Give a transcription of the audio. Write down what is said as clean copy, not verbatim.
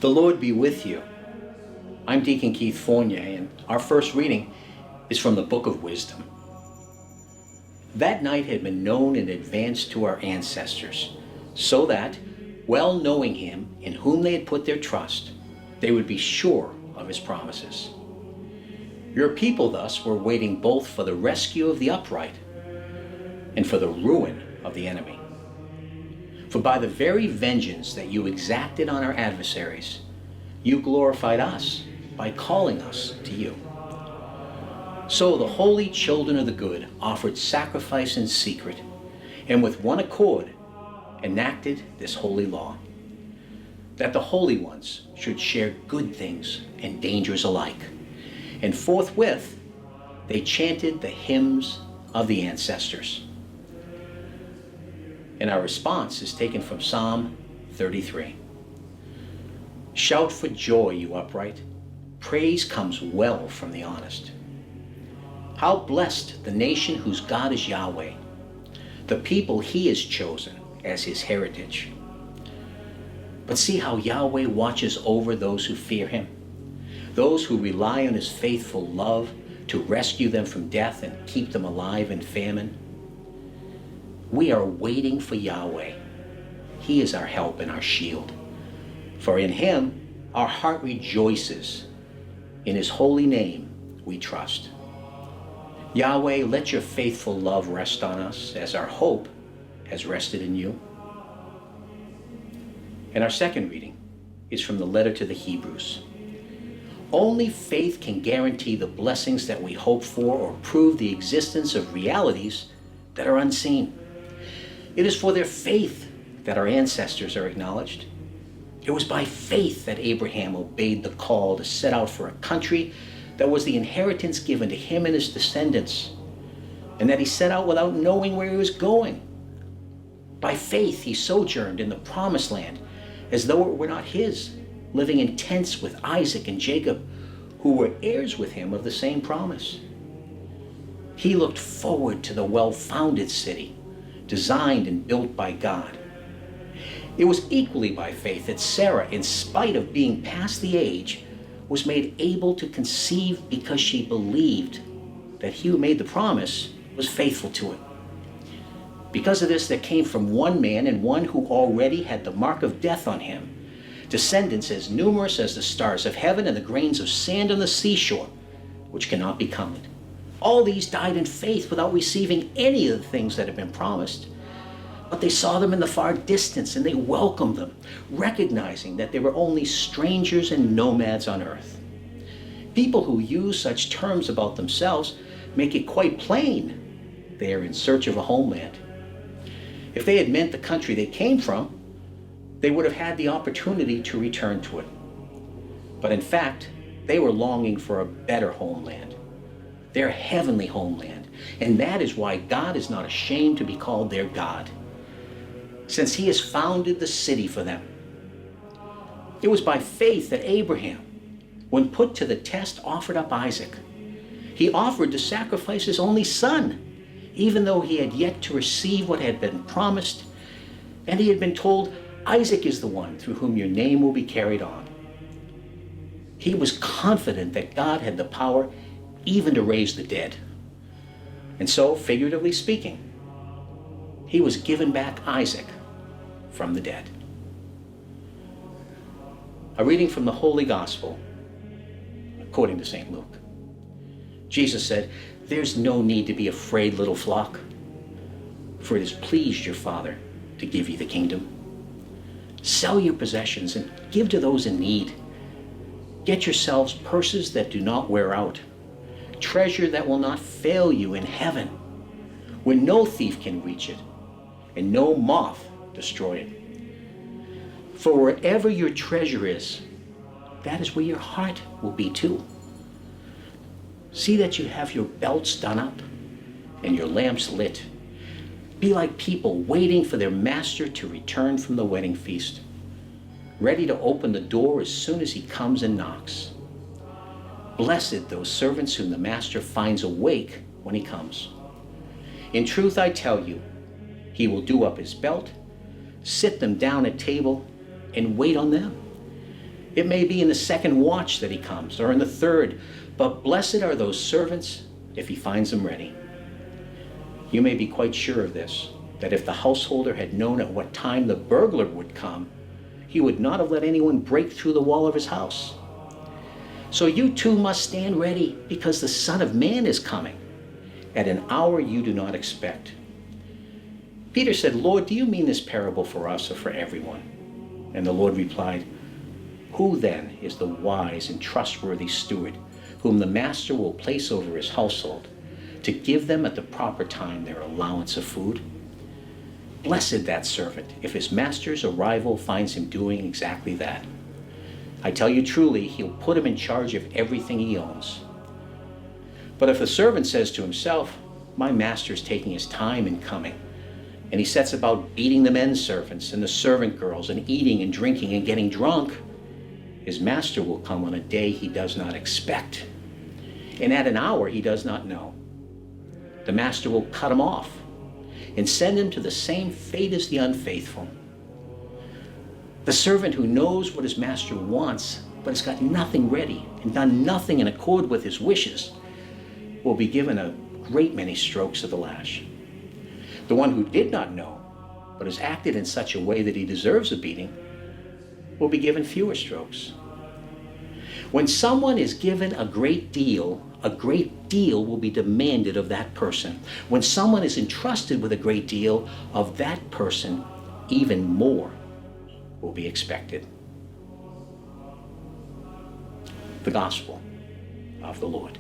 The Lord be with you. I'm Deacon Keith Fournier, and our first reading is from the Book of Wisdom. That night had been known in advance to our ancestors, so that, well knowing him in whom they had put their trust, they would be sure of his promises. Your people thus were waiting both for the rescue of the upright and for the ruin of the enemy. For by the very vengeance that you exacted on our adversaries, you glorified us by calling us to you. So the holy children of the good offered sacrifice in secret, and with one accord enacted this holy law, that the holy ones should share good things and dangers alike. And forthwith they chanted the hymns of the ancestors. And our response is taken from Psalm 33. Shout for joy, you upright. Praise comes well from the honest. How blessed the nation whose God is Yahweh, the people he has chosen as his heritage. But see how Yahweh watches over those who fear him, those who rely on his faithful love to rescue them from death and keep them alive in famine. We are waiting for Yahweh. He is our help and our shield. For in him our heart rejoices. In his holy name we trust. Yahweh, let your faithful love rest on us as our hope has rested in you. And our second reading is from the letter to the Hebrews. Only faith can guarantee the blessings that we hope for or prove the existence of realities that are unseen. It is for their faith that our ancestors are acknowledged. It was by faith that Abraham obeyed the call to set out for a country that was the inheritance given to him and his descendants, and that he set out without knowing where he was going. By faith he sojourned in the promised land as though it were not his, living in tents with Isaac and Jacob, who were heirs with him of the same promise. He looked forward to the well-founded city, designed and built by God. It was equally by faith that Sarah, in spite of being past the age, was made able to conceive because she believed that he who made the promise was faithful to it. Because of this, there came from one man and one who already had the mark of death on him, descendants as numerous as the stars of heaven and the grains of sand on the seashore, which cannot be counted. All these died in faith without receiving any of the things that had been promised. But they saw them in the far distance and they welcomed them, recognizing that they were only strangers and nomads on earth. People who use such terms about themselves make it quite plain they are in search of a homeland. If they had meant the country they came from, they would have had the opportunity to return to it. But in fact, they were longing for a better homeland, their heavenly homeland. And that is why God is not ashamed to be called their God, since he has founded the city for them. It was by faith that Abraham, when put to the test, offered up Isaac. He offered to sacrifice his only son, even though he had yet to receive what had been promised, and he had been told, Isaac is the one through whom your name will be carried on. He was confident that God had the power even to raise the dead. And so, figuratively speaking, he was given back Isaac from the dead. A reading from the Holy Gospel according to St. Luke. Jesus said, "There's no need to be afraid, little flock, for it has pleased your Father to give you the kingdom. Sell your possessions and give to those in need. Get yourselves purses that do not wear out, treasure that will not fail you in heaven, where no thief can reach it and no moth destroy it. For wherever your treasure is, that is where your heart will be too. See that you have your belts done up and your lamps lit. Be like people waiting for their master to return from the wedding feast, ready to open the door as soon as he comes and knocks. Blessed those servants whom the master finds awake when he comes. In truth, I tell you, he will do up his belt, sit them down at table, and wait on them. It may be in the second watch that he comes, or in the third, but blessed are those servants if he finds them ready. You may be quite sure of this, that if the householder had known at what time the burglar would come, he would not have let anyone break through the wall of his house. So you too must stand ready, because the Son of Man is coming at an hour you do not expect. Peter said, Lord, do you mean this parable for us or for everyone? And the Lord replied, Who then is the wise and trustworthy steward, whom the master will place over his household, to give them at the proper time their allowance of food? Blessed that servant, if his master's arrival finds him doing exactly that. I tell you truly, he'll put him in charge of everything he owns. But if the servant says to himself, My master's taking his time in coming, and he sets about beating the men servants and the servant girls, and eating and drinking and getting drunk, his master will come on a day he does not expect, and at an hour he does not know. The master will cut him off and send him to the same fate as the unfaithful. The servant who knows what his master wants, but has got nothing ready and done nothing in accord with his wishes, will be given a great many strokes of the lash. The one who did not know, but has acted in such a way that he deserves a beating, will be given fewer strokes. When someone is given a great deal will be demanded of that person. When someone is entrusted with a great deal, of that person, even more will be expected. The Gospel of the Lord.